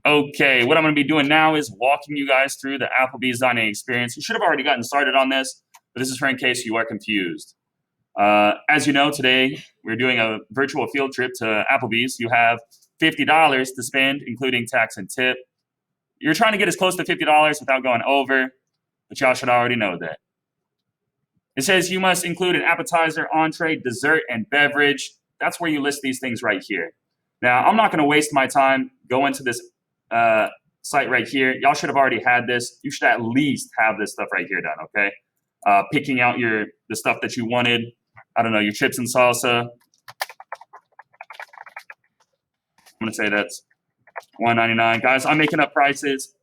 Okay, what I'm going to be doing now is walking you guys through the Applebee's dining experience. You should have already gotten started on this, but this is for in case you are confused. As you know, today we're doing a virtual field trip to Applebee's. You have $50 to spend, including tax and tip. You're trying to get as close to $50 without going over, but y'all should already know that. It says you must include an appetizer, entree, dessert, and beverage. That's where you list these things right here. Now, I'm not going to waste my time going to this site right here. Y'all should have already had this. You should at least have this stuff right here done, okay? Picking out the stuff that you wanted. I don't know, your chips and salsa. I'm going to say that's $1.99. Guys, I'm making up prices.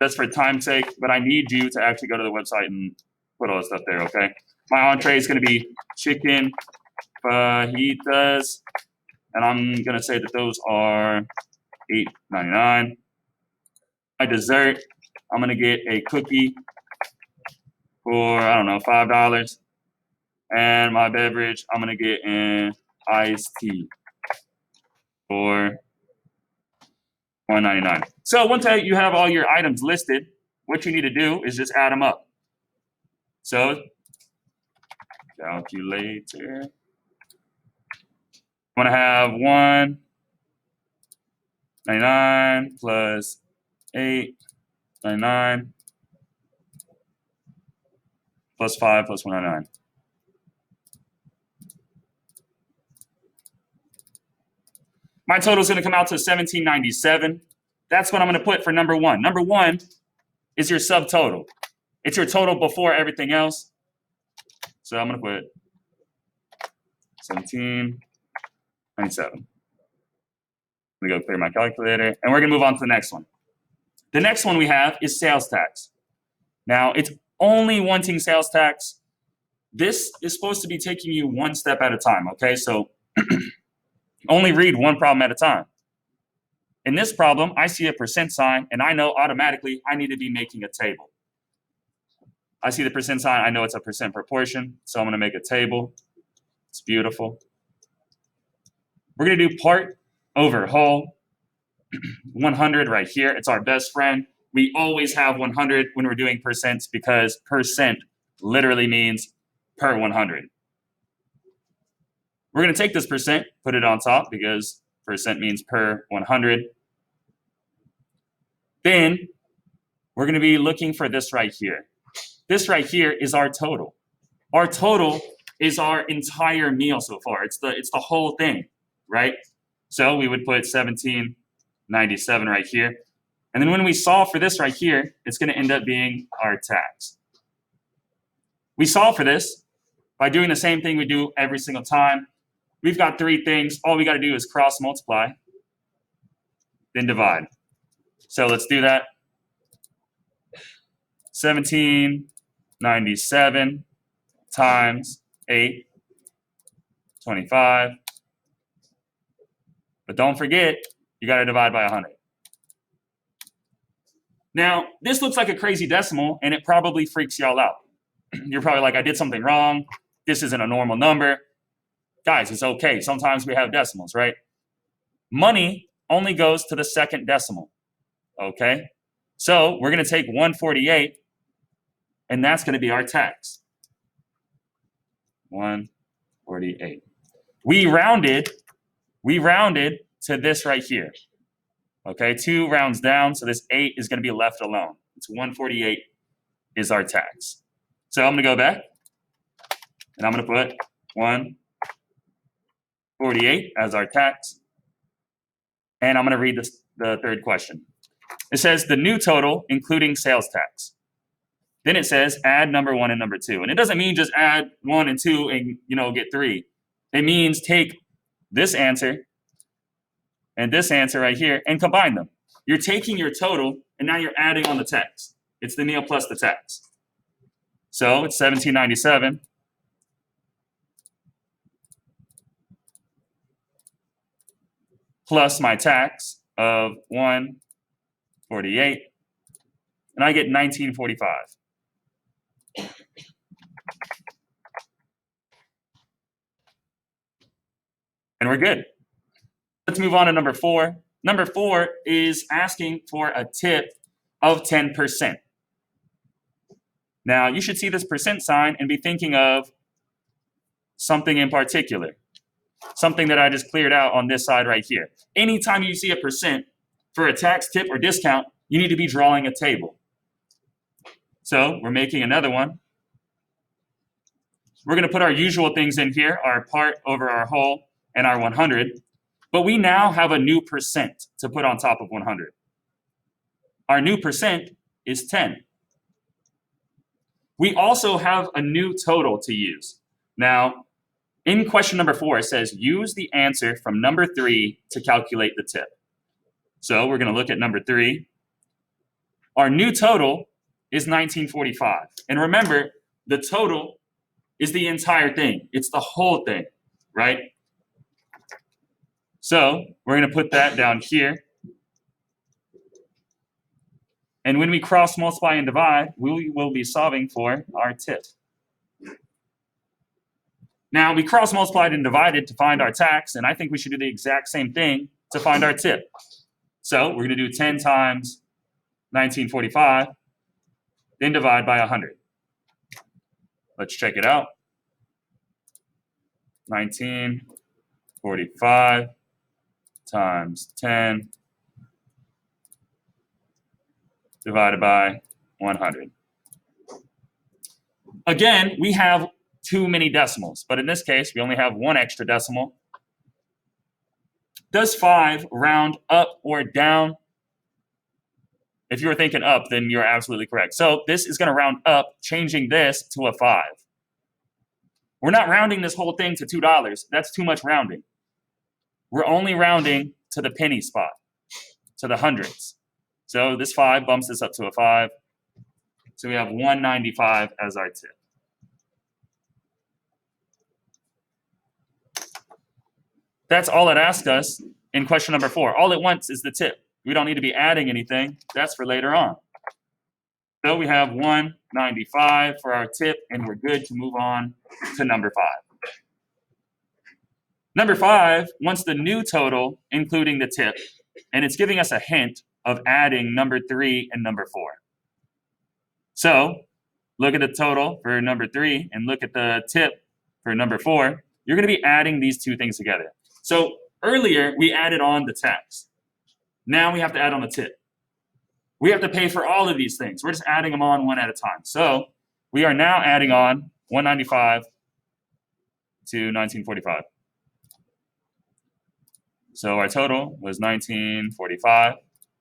That's for time's sake, but I need you to actually go to the website and put all the stuff there, okay? My entree is going to be chicken fajitas, and I'm going to say that those are $8.99. My dessert, I'm going to get a cookie for, I don't know, $5. And my beverage, I'm going to get an iced tea for $1.99. So once you have all your items listed, what you need to do is just add them up. So calculator. I'm going to have $1.99 plus $8.99 plus 5 plus $1.99. My total is going to come out to $17.97. That's what I'm going to put for number one. Number one is your subtotal. It's your total before everything else. So I'm going to put $17.97. I'm going to go clear my calculator, and we're going to move on to the next one. The next one we have is sales tax. Now, it's only wanting sales tax. This is supposed to be taking you one step at a time, okay? So only read one problem at a time. In this problem, I see a percent sign, and I know automatically I need to be making a table. I see the percent sign, I know it's a percent proportion, so I'm going to make a table. It's beautiful. We're going to do part over whole. 100 right here. It's our best friend. We always have 100 when we're doing percents because percent literally means per 100. We're going to take this percent, put it on top because percent means per 100. Then we're going to be looking for this right here. This right here is our total. Our total is our entire meal so far. It's the whole thing, right? So we would put $17.97 right here. And then when we solve for this right here, it's going to end up being our tax. We solve for this by doing the same thing we do every single time. We've got three things. All we got to do is cross multiply, then divide. So let's do that. 17.97 times 8.25. But don't forget, you got to divide by 100. Now, this looks like a crazy decimal, and it probably freaks y'all out. You're probably like, I did something wrong. This isn't a normal number. Guys, it's okay. Sometimes we have decimals, right? Money only goes to the second decimal, okay? So we're going to take 148, and that's going to be our tax. 148. We rounded to this right here. Okay, 2 rounds down, so this 8 is going to be left alone. It's 148 is our tax. So I'm going to go back, and I'm going to put 148 as our tax. And I'm going to read the third question. It says the new total, including sales tax. Then it says add number 1 and number 2. And it doesn't mean just add 1 and 2 and get 3. It means take this answer and this answer right here and combine them. You're taking your total and now you're adding on the tax. It's the meal plus the tax. So it's $17.97 plus my tax of 148, and I get $19.45. And we're good. Let's move on to number 4. Number 4 is asking for a tip of 10%. Now, you should see this percent sign and be thinking of something in particular, something that I just cleared out on this side right here. Anytime you see a percent for a tax, tip, or discount, you need to be drawing a table. So we're making another one. We're going to put our usual things in here, our part over our whole and our 100. But we now have a new percent to put on top of 100. Our new percent is 10. We also have a new total to use. Now, in question number 4, it says use the answer from number 3 to calculate the tip. So we're going to look at number 3. Our new total is 1945. And remember, the total is the entire thing. It's the whole thing, right? So we're going to put that down here. And when we cross multiply and divide, we will be solving for our tip. Now, we cross multiplied and divided to find our tax, and I think we should do the exact same thing to find our tip. So we're going to do 10 times 1945, then divide by 100. Let's check it out. 1945 times 10 divided by 100. Again, we have too many decimals, but in this case, we only have one extra decimal. Does 5 round up or down? If you were thinking up, then you're absolutely correct. So this is going to round up, changing this to a 5. We're not rounding this whole thing to $2. That's too much rounding. We're only rounding to the penny spot, to the hundreds. So this 5 bumps this up to a 5. So we have 195 as our tip. That's all it asks us in question number 4. All it wants is the tip. We don't need to be adding anything. That's for later on. So we have 195 for our tip, and we're good to move on to number 5. Number 5 wants the new total, including the tip, and it's giving us a hint of adding number 3 and number 4. So look at the total for number 3 and look at the tip for number 4. You're going to be adding these two things together. So earlier, we added on the tax. Now we have to add on the tip. We have to pay for all of these things. We're just adding them on one at a time. So we are now adding on 195 to 1945. So our total was 1945,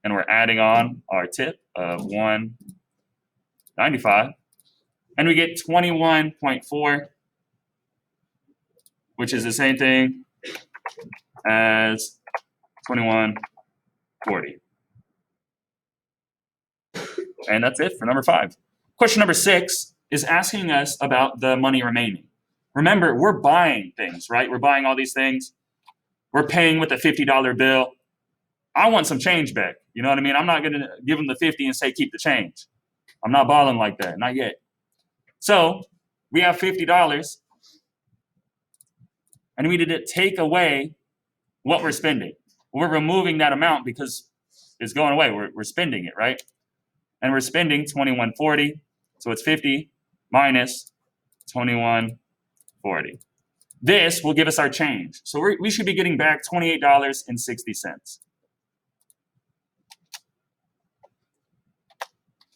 and we're adding on our tip of 195, and we get 21.4, which is the same thing as 2140. And that's it for number 5. Question number 6 is asking us about the money remaining. Remember, we're buying things, right? We're buying all these things. We're paying with a $50 bill. I want some change back. You know what I mean? I'm not going to give them the 50 and say, keep the change. I'm not balling like that, not yet. So we have $50, and we need to take away what we're spending. We're removing that amount because it's going away. We're spending it, right? And we're spending $21.40, so it's 50 minus $21.40. This will give us our change. So we should be getting back $28.60.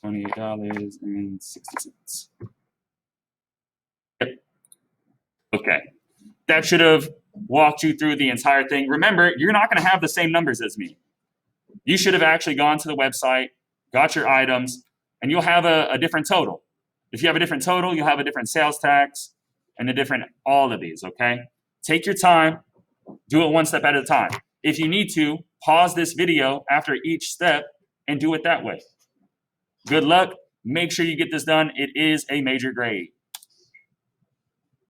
$28.60. Yep. Okay. That should have walked you through the entire thing. Remember, you're not going to have the same numbers as me. You should have actually gone to the website, got your items, and you'll have a different total. If you have a different total, you'll have a different sales tax and a different all of these, okay? Take your time. Do it one step at a time. If you need to, pause this video after each step and do it that way. Good luck. Make sure you get this done. It is a major grade.